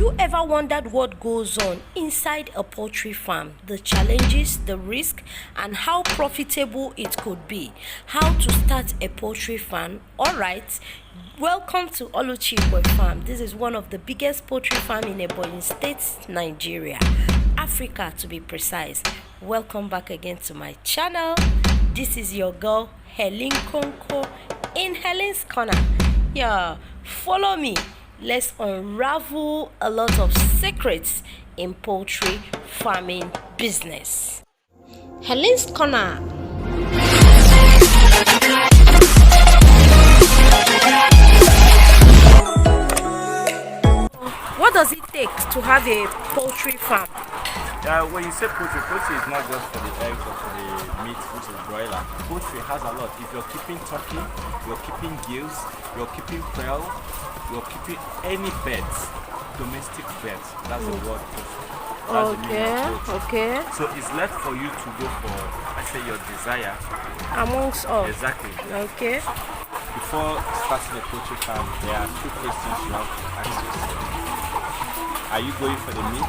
you ever wondered what goes on inside a poultry farm? The challenges, the risk, and how profitable it could be? How to start a poultry farm? Alright, welcome to Oluchikwe farm. This is one of the biggest poultry farm in Ebonyi State, Nigeria, Africa to be precise. Welcome back again to my channel. This is your girl Helen Konko in Helen's Corner. Yeah, follow me. Let's unravel a lot of secrets in poultry farming business. Helen's Corner. What does it take to have a poultry farm? When you say poultry, poultry is not just for the eggs or for the meat, which is broiler. Poultry has a lot. If you're keeping turkey, you're keeping geese, you're keeping quail, you're keeping any pets, domestic pets. That's the word poultry. That's the meaning of poultry. Okay. So it's left for you to go for, I say, your desire. Amongst all. Exactly. Okay. Before starting a poultry farm, there are two questions you have to ask yourself. Are you going for the meat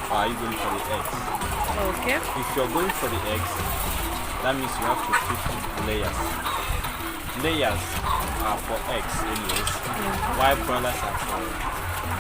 or are you going for the eggs? Okay. If you're going for the eggs, that means you have to keep layers. Layers are for eggs anyways, while broilers are for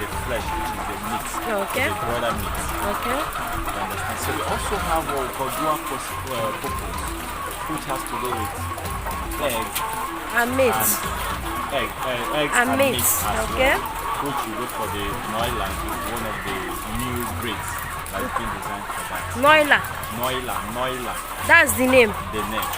the flesh, which is the meat, Okay. the broiler meat. Okay. You understand? So we also have what we call dual purpose, which has to do with eggs And meat. eggs And meat. as Okay. well. Which you go for the Noila, one of the new breeds that's been designed for that. Noila, That's the name. the name.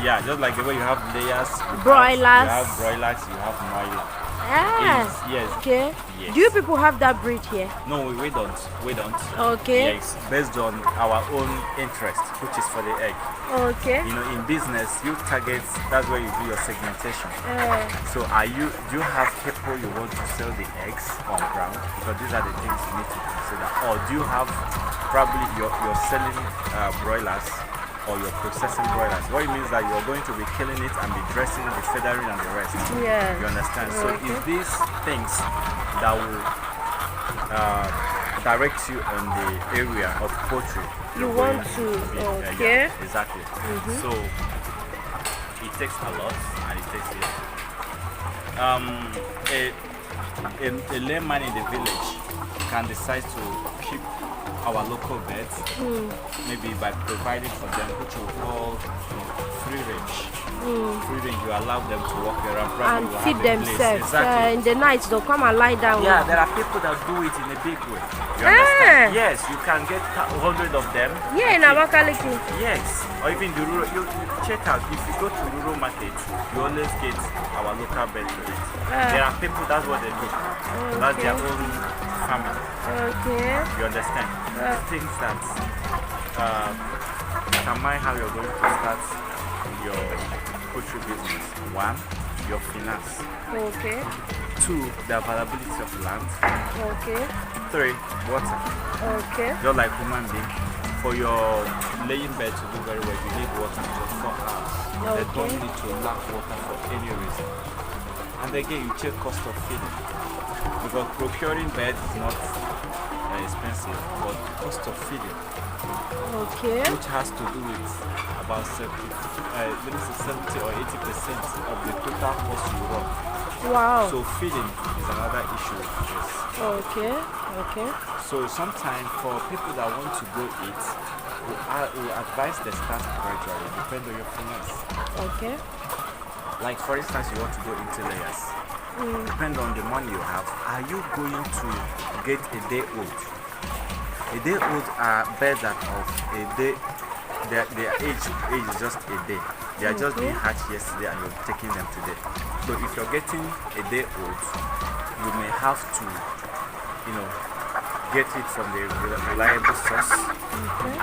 Yeah, just like the way you have layers, Broilers. you have broilers, you have Noila. Yes. Okay. Yes. Do you people have that breed here? No, we don't. We don't. Okay. Yes, based on our own interest, which is for the egg. Okay. You know, in business, you target. That's where you do your segmentation. So, do you have people you want to sell the eggs on ground? Because these are the things you need to consider. Or do you have probably you're selling broilers or you're processing broilers? What it means that you're going to be killing it and be dressing, be feathering, and the rest. Yeah. You understand? Okay. So, it's these things that will direct you on the area of poultry You you're want going to, be. okay. Yeah, exactly. So it takes a lot and it takes a layman in the village can decide to keep our local birds, maybe by providing for them, which we call free range. Free range, you allow them to walk around, And probably feed will have a place. themselves. Exactly. In the night, they'll come and lie down. Yeah, there are people that do it in a big way. You understand? Yes, you can get 100 of them. Yeah, in Abakaliki. Yes, or even the rural. You check out, if you go to rural markets, you always get our local bird to eat. There are people, that's what they do. That's their own family. Okay. You understand? Things that determine how you're going to start your poultry business. One, your finance. Okay. Two, the availability of land. Okay. Three, water. Okay. Just like human being, for your laying bed to do very well, you need water for 4 hours. They don't need to lack water for any reason. And again, you check cost of feeding. Because procuring bed is not expensive, but cost of feeding, Okay. which has to do with about 70 or 80% of the total cost you run. Wow. So feeding is another issue with this. Okay. Okay. So sometimes for people that want to go eat, we advise they start gradually, depending on your finance. Okay. Like for instance, you want to go into layers. Depending on the money you have, are you going to get a day old? A day old are birds that of a day, their age is just a day. They are just being hatched yesterday and you're taking them today. So if you're getting a day old, you may have to, get it from the reliable source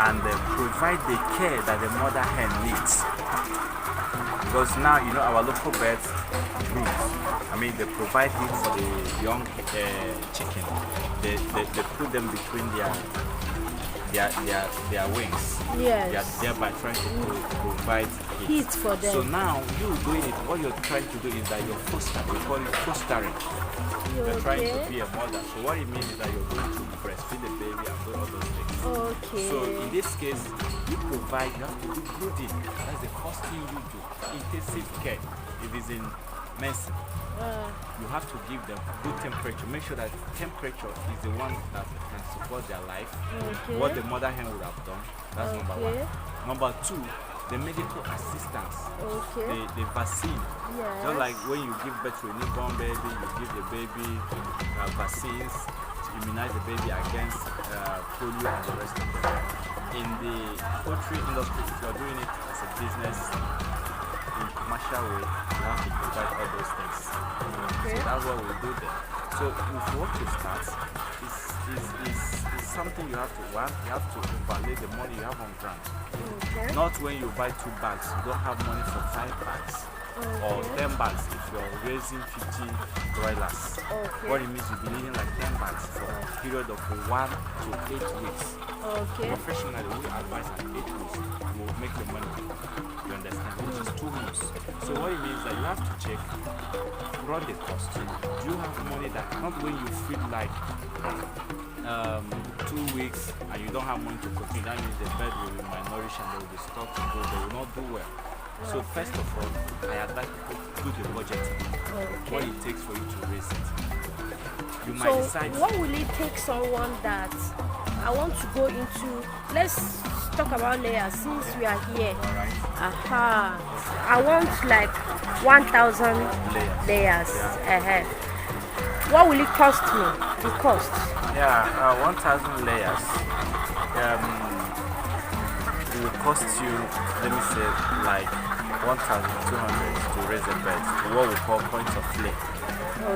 and provide the care that the mother hen needs. Because now, our local birds brood. I mean, they provide heat for the young chicken. They put them between their their wings. Yes. They are thereby trying to provide Heat for them. So now you doing it, what you're trying to do is that you're fostering. We call it fostering. You're trying to be a mother. So what it means is that you're going to breastfeed the baby and do all those things. Okay. So in this case, you have to do brooding. That's the first thing you do. Intensive care. If it's in medicine, you have to give them good temperature. Make sure that temperature is the one that can support their life. Okay. What the mother hen would have done. That's number one. Number two, the medical assistance. Okay. The vaccine. Yes. Just like when you give birth to a newborn baby, you give the baby vaccines to immunize the baby against polio and the rest of them. In the poultry industry, if you're doing it as a business in commercial way, you have to provide all those things. Okay. So that's what we do there. So if you want to start, it's something you have to want. You have to evaluate the money you have on ground. Okay. Not when you buy 2 bags, you don't have money for 5 bags. Or 10 bags if you're raising 50 broilers. Okay. What it means, you'll be needing like 10 bags for a period of 1 to 8 weeks. Okay. Professionally, we advise at 8 weeks, you will make the money. You understand? Which is 2 months. So what it means that you have to check, run the cost. Do you have money that, not when you feel like 2 weeks and you don't have money to continue, that means the bird will be malnourished and they will be stuck to go, they will not do well. So first of all, I advise people to do the budgeting. What it takes for you to raise it. You might decide. What will it take someone that I want to go into? Let's talk about layers since we are here. Alright. I want like 1,000 layers. Yeah. What will it cost me? The cost? Yeah, 1,000 layers. It will cost you, let me say, like 1,200 to raise a bird. What we call point of lay.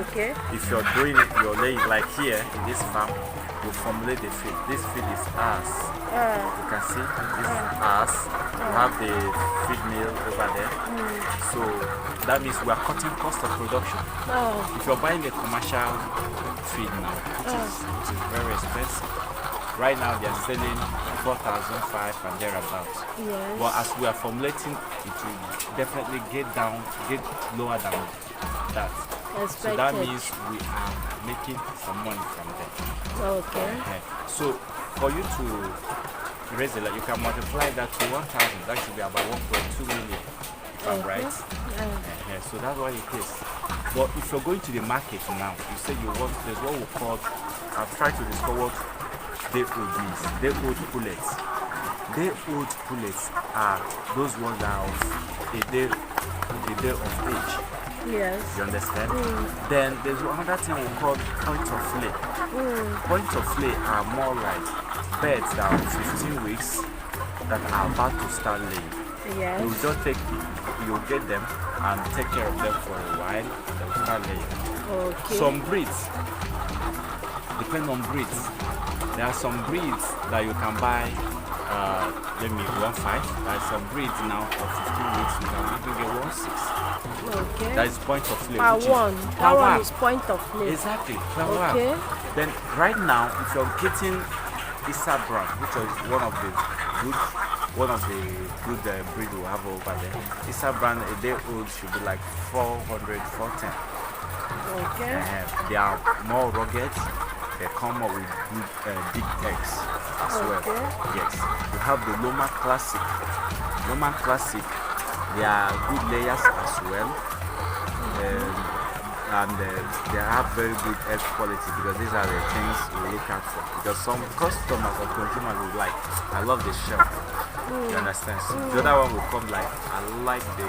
Okay. If you're doing it, you're laying like here in this farm, you formulate the feed. This feed is ours. You can see this is ours. You have the feed mill over there. So that means we are cutting cost of production. If you're buying a commercial feed now, which is very expensive. Right now they are selling 4,500 and thereabouts. Yes. But as we are formulating, it will definitely get lower than that. So that means we are making some money from there. Okay. So for you to raise it, you can multiply that to 1,000. That should be about 1.2 million. If I'm right? So that's what it is. But if you're going to the market now, you say you want, there's what we call, I've tried to discover what day old means. Day old pullets. Day old pullets are those ones that are of a day of age. Yes. You understand? Then there's another thing we call point of lay. Point of lay are more like birds that are 15 weeks that are about to start laying. Yes. You'll get them and take care of them for a while, they will start laying. Okay. Some breeds, depend on breeds. There are some breeds that you can buy, let me 1.5. There are some breeds now of 15 weeks, you can even get 1.6. Okay. That is point of lay. That one is point of lay. Exactly. Okay. Then right now, if you're getting Issa brand, which is one of the good breed we have over there, Issa brand a day old should be like 400, 410. Okay. They are more rugged. They come up with good big eggs as well. Yes. You have the Loma Classic. Loma Classic, they are good layers as well. And they have very good egg quality because these are the things we look out for. Because some customers or consumers will like, I love the shell. You understand? So the other one will come like, I like the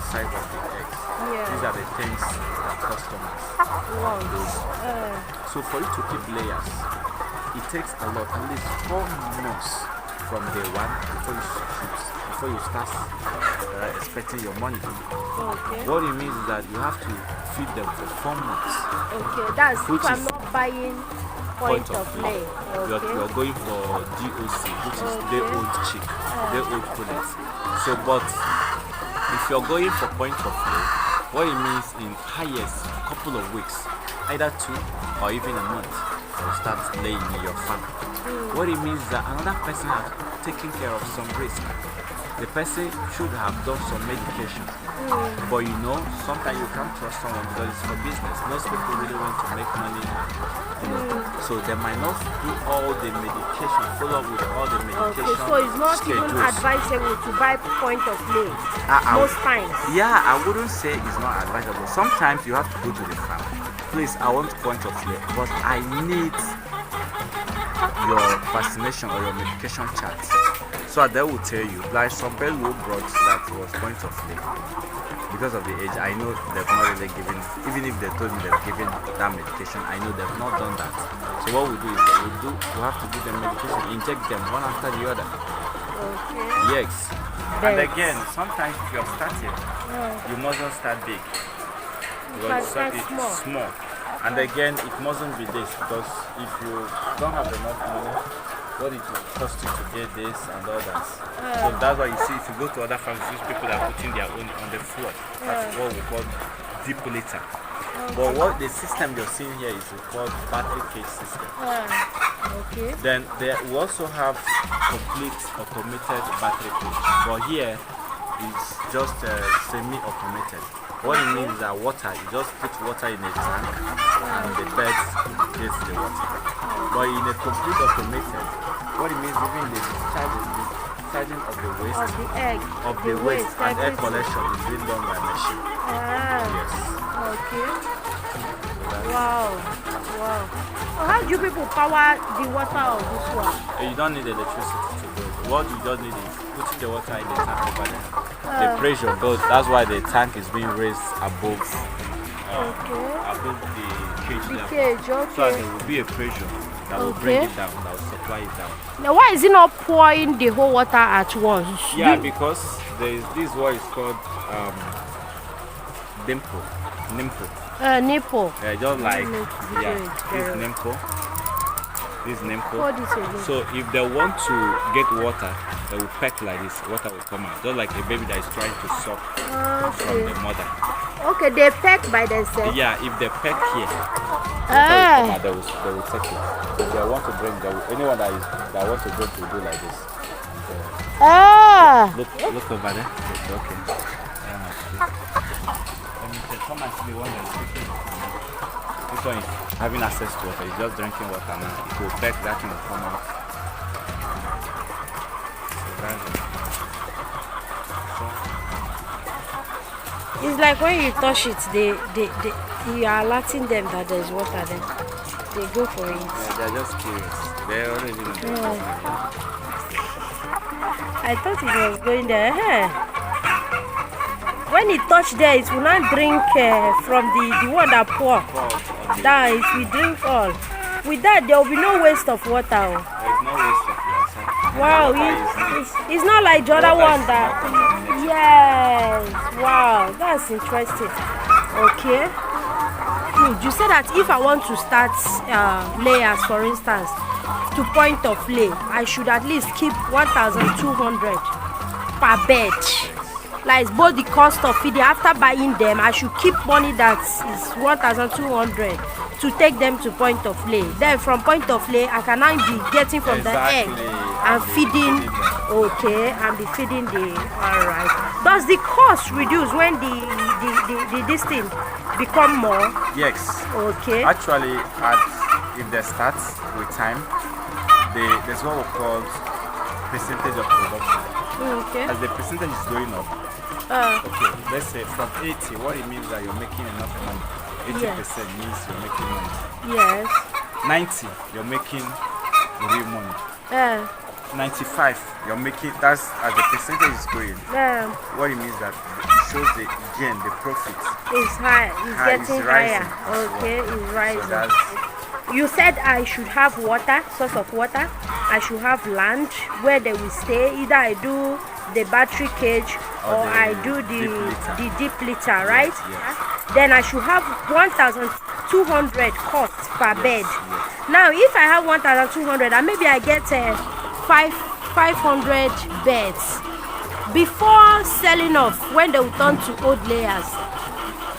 size of the eggs. These are the things that customers want. So for you to keep layers, it takes a lot, at least 4 months from day one before you start expecting your money. What it means is that you have to feed them for 4 months. Okay, that's if I'm not buying point of lay. You're going for DOC, which is day old chick, day old pullets. So, but if you're going for point of lay, what it means in highest couple of weeks, either 2 or even a month, you'll start laying in your farm. What it means is that another person has taken care of some risk. The person should have done some medication. But you know, sometimes you can't trust someone because it's for business. Most people really want to make money. So they might not do all the medication, follow up with all the medication. Okay, so it's not even advisable to buy point of lay most times. Yeah, I wouldn't say it's not advisable. Sometimes you have to go to the farm. Please, I want point of lay, but I need your vaccination or your medication chart. So they will tell you, like some people who brought that was point of lay. Because of the age, I know they've not really given, even if they told me they've given that medication, I know they've not done that. So what we do is that we have to give them medication, inject them one after the other. Okay. Yes. And again, sometimes if you're starting, you mustn't start big. Because it's small. And again, it mustn't be this, because if you don't have enough money, what it will cost you to get this and all that. So that's why you see, if you go to other farms, these people are putting their own on the floor. That's what we call depolliter. But what the system you're seeing here is called battery cage system. Okay. Then we also have complete automated battery cage. But here it's just semi-automated. What it means is that water, you just put water in a tank and the birds get the water. But in a complete automated, what it means, even the discharging of the waste, of the egg, of the waste and egg collection is being done by machine. Yes. Okay. Wow. So how do you people power the water of this one? You don't need electricity to do it. What you just need is putting the water in the tank over there. The pressure goes. That's why the tank is being raised above the cage level. So there will be a pressure that will bring it down, that will supply it down. Now why is it not pouring the whole water at once? Yeah, because there is this what is called nipple. Nipple. Yeah, just like this nipple. So if they want to get water, they will peck like this. Water will come out, just like a baby that is trying to suck from the mother. Okay, they peck by themselves. Yeah, if they peck here, they will take it. If they want to drink, anyone that wants to drink will do like this. Look over there. Okay. Come and see the one that is drinking. This one is having access to water. He's just drinking water now. It will peck, that thing will come out. It's like when you touch it, you are alerting them that there is water there. They go for it. Yeah, they're just curious. They already know. I thought it was going there. When it touched there, it will not drink from the one that pour. That it will drink all. With that, there will be no waste of water. There is no waste of water. Wow, it's not like the other one that. Yes, wow, that's interesting. Okay. You said that if I want to start layers, for instance, to point of lay, I should at least keep 1,200 per bed. Like both the cost of feeding, after buying them, I should keep money that is 1,200 to take them to point of lay. Then from point of lay, I can now be getting from the egg and feeding. Okay, and be feeding the. Alright. Does the cost reduce when this thing become more? Yes. Okay. Actually, if they start with time, there's what we call percentage of production. Okay. As the percentage is going up. Okay, let's say from 80, what it means that you're making enough money. 80% means you're making money. Yes. 90, you're making real money. 95, you're making, that's as the percentage is going. What it means that it shows the gain, the profit. It's high, it's getting higher. Okay, it's rising. So you said I should have water, source of water. I should have land where they will stay. Either I do the battery cage or I do the deep litter, right? Yes. Then I should have 1,200 cost per bed. Yes. Now, if I have 1,200 and maybe I get 500 beds before selling off, when they will turn to old layers,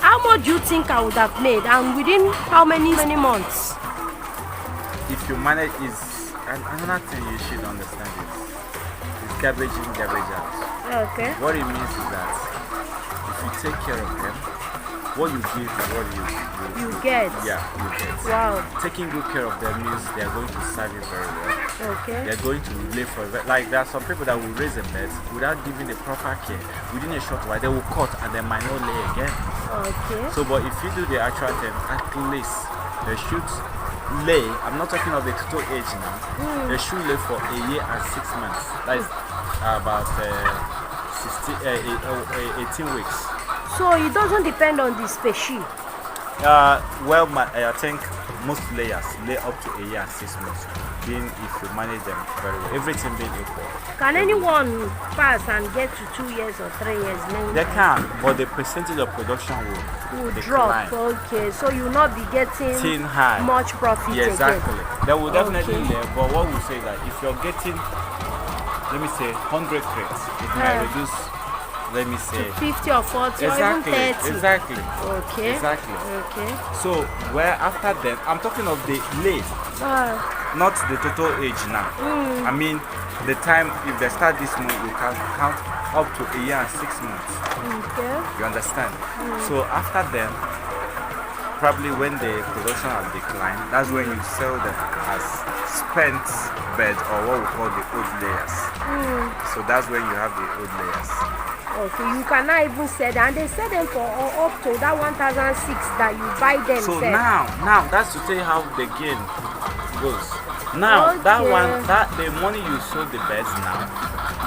how much do you think I would have made, and within how many months? If you manage, And another thing you should understand is garbage in, garbage out. Okay. What it means is that if you take care of them, what you give is what you get. Yeah, you get. Wow. Taking good care of them means they are going to serve you very well. Okay. They are going to live for like there are some people that will raise a pet without giving the proper care. Within a short while, they will cut and they might not lay again. Okay. So, but if you do the actual thing, at least they should lay. I'm not talking of the total age now. They should lay for a year and 6 months. That is about 18 weeks. So it doesn't depend on the species. Well, I think most layers lay up to a year and 6 months. Being if you manage them very well, everything being equal. Can anyone pass and get to 2 years or 3 years? They can, but the percentage of production will drop. Okay, so you will not be getting high. much profit. Yeah, exactly. Again. They will definitely lay, but what we say is that if you're getting, let me say, 100 crates, it might reduce. Let me say 50 or 40 or even 30. Exactly. Okay. Exactly. Okay. So where after then, I'm talking of the lay, not the total age now. I mean the time if they start this month, you can count up to a year and 6 months. Okay. You understand? So after then, probably when the production has declined, that's when you sell them as spent bed or what we call the old layers. So that's when you have the old layers. Okay, you cannot even sell them, and they sell them for up to that 1,006 that you buy them. So now that's to tell you how the game goes. Now that the money you sold the beds now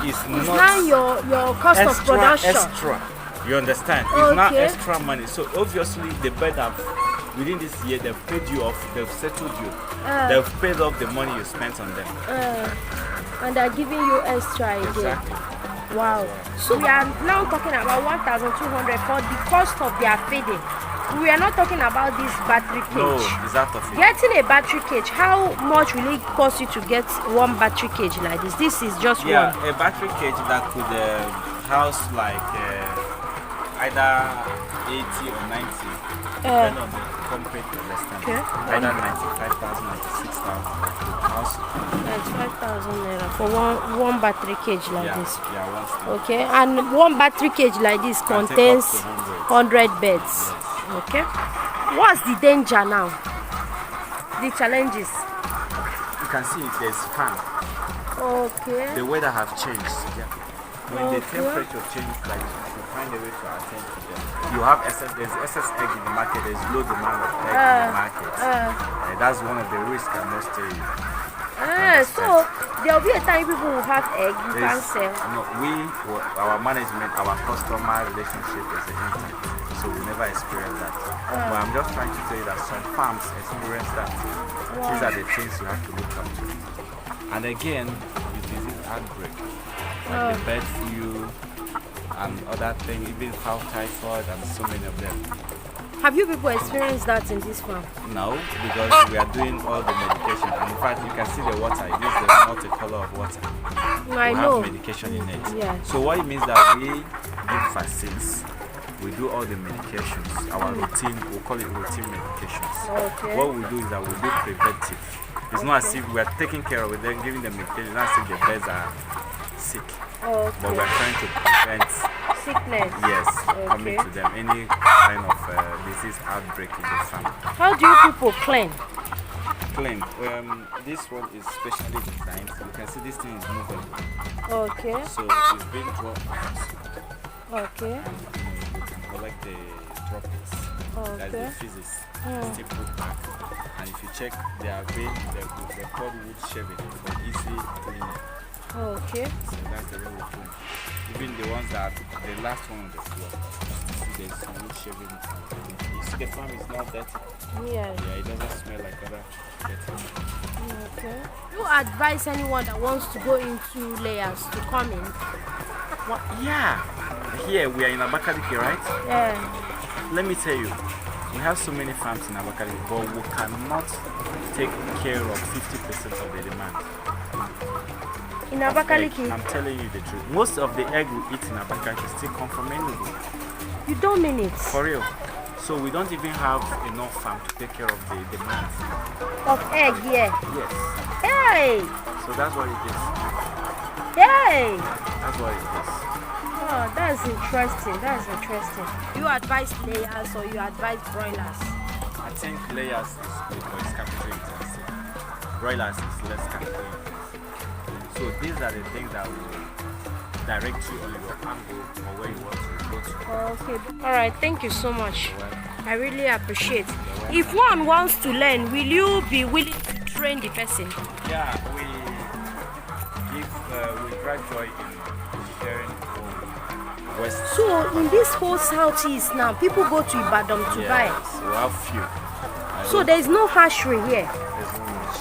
is it's not now your cost of production. Extra. You understand? It's not extra money. So obviously the bed have within this year they've paid you off, they've settled you, they've paid off the money you spent on them. And they're giving you extra again. Exactly. Wow. So we are now talking about 1,200 for the cost of their feeding. We are not talking about this battery cage. No, it's out of it. Getting a battery cage, how much will it cost you to get one battery cage like this? This is just one. Yeah, a battery cage that could house like either 80 or 90, depending on the company you understand. Okay. Either 95,000, 96,000 house. 95,000 naira for one battery cage like this. Yeah, one stand. Okay, and one battery cage like this Can contains take up to 100 beds. Yes. Okay, what's the danger now? The challenges? You can see there's fan. Okay. The weather have changed. Yeah. When the Okay. temperature changes, like you find a way to attend to them. You have there's excess egg in the market. There's low demand of egg in the market. That's one of the risks I must tell you. So there will be a time people will have egg, you can't sell. No, our management, our customer relationship is the internet, so we never experience that. But I'm just trying to tell you that some farms experience that. These are the things you have to look up to. And again, it is an outbreak, like the bird flu and other things, even fowl typhoid and so many of them. Have you people experienced that in this farm? No, because we are doing all the medication. And in fact, you can see the water. It is the multicolor of water. I know. Have medication in it. Yeah. So what it means that we give vaccines, we do all the medications. Our routine, we call it routine medications. Okay. What we do is that we do preventive. It's not as if we are taking care of it, then giving them medication. Not as if the birds are sick. Okay. But we are trying to prevent sickness. Yes, coming to them, any kind of disease outbreak in the farm. How do you people clean? Clean. This one is specially designed. You can see this thing is moving. Okay. So it's being dropped out. Okay. You can collect the droplets. That's the physics. Still put back. And if you check, they are being they're called wood shaving for easy cleaning. Okay. So that's the way we clean. Even the ones that the last one on the floor, you see there's some wood shaving. You see the farm is not dirty. Yeah. Yeah, it doesn't smell like other dirty. Okay. You advise anyone that wants to go into layers to come in? What? Yeah. Here we are in Abakaliki, right? Yeah. Let me tell you, we have so many farms in Abakaliki, but we cannot take care of 50% of the demand. In Abakaliki? I'm telling you the truth. Most of the egg we eat in Abakaliki still come from Enugu. You don't mean it? For real. So we don't even have enough farm to take care of the demand. Of egg, yeah. Yes. Hey! So that's what it is. Hey! That's what it is. Oh, that's interesting. That's interesting. You advise layers or you advise broilers? I think layers is good, but it's capital intensive. Broilers is less capital intensive. So these are the things that will direct you on your angle or where you want to go to. Okay. All right. Thank you so much. You're welcome. I really appreciate. If one wants to learn, will you be willing to train the person? Yeah, we drive joy in sharing from West. So in this whole southeast now, people go to Ibadan to buy. Yes, we have few. So there is no hatchery here. There's not much.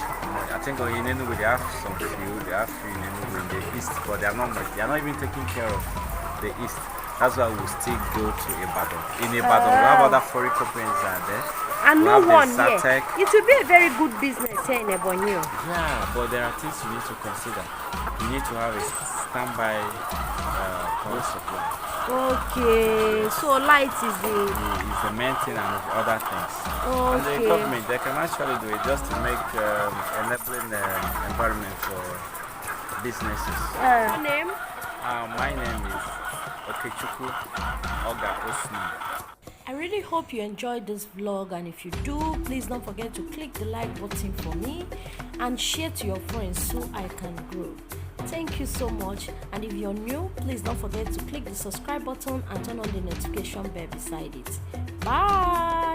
I think in Enugu they have some few. They have few in Enugu in the east, but they are not much. They are not even taking care of the east. That's why we still go to Ibadan. In Ibadan, we have other foreign companies that are there. And We no have the one here. Satec. It will be a very good business here in Ebonyi. Yeah, but there are things you need to consider. You need to have a standby power supply. Okay, so light is It's the main thing and other things. And the okay. government, they can actually do it just to make enabling environment for businesses. Name? My name is Okechukwu Oga Osman. I really hope you enjoyed this vlog, and if you do, please don't forget to click the like button for me and share to your friends so I can grow. Thank you so much, and if you're new, please don't forget to click the subscribe button and turn on the notification bell beside it. Bye.